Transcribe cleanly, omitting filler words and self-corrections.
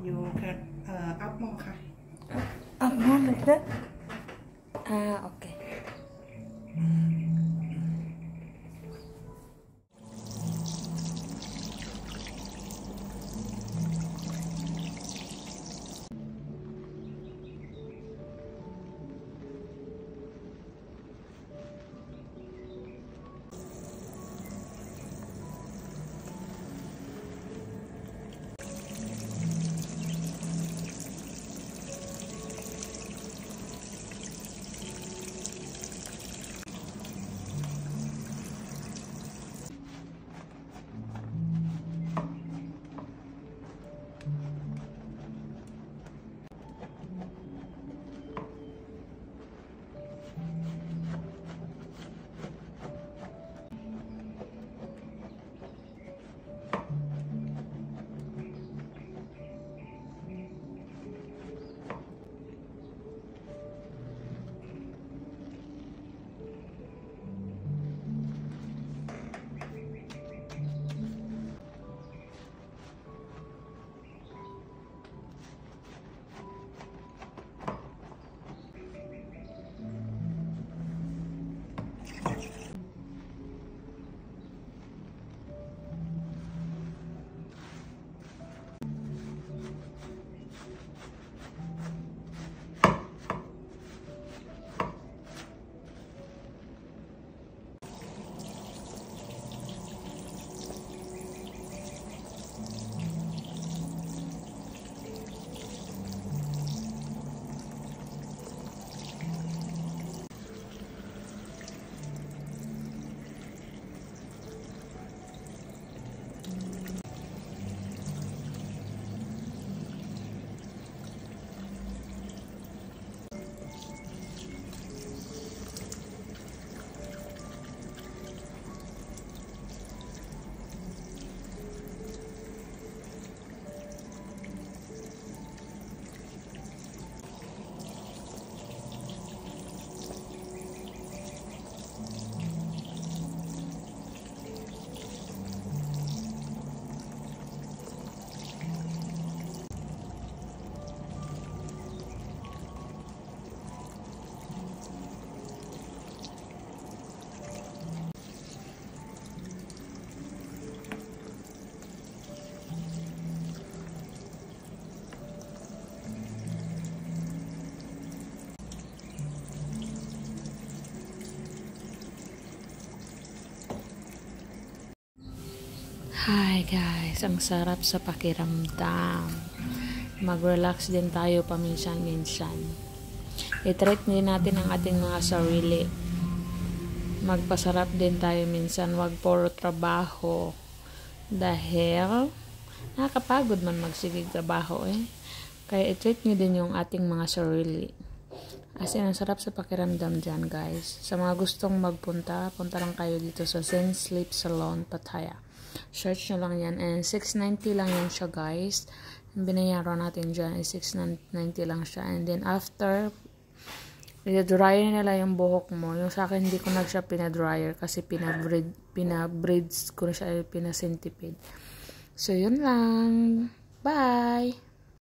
you can up more ค่ะ Up more like that? Okay. Hi guys, ang sarap sa pakiramdam. Mag-relax din tayo paminsan-minsan. I-treat din natin ang ating mga sarili. Magpasarap din tayo minsan, wag puro trabaho. Dahil nakakapagod man magsigig trabaho Kaya i-treat nyo din yung ating mga sarili. As in, ang sarap sa pakiramdam dyan guys. Sa mga gustong magpunta, punta lang kayo dito sa Zen Sleep Salon, Pattaya. Search nyo lang yan. And 690 lang yan siya guys. Ang binayaran natin dyan is 690 lang siya. And then after, i-dryer nila yung buhok mo. Yung sa akin, hindi ko na siya pinadryer kasi pinabraids ko na siya, pinasentipede. So, yun lang. Bye!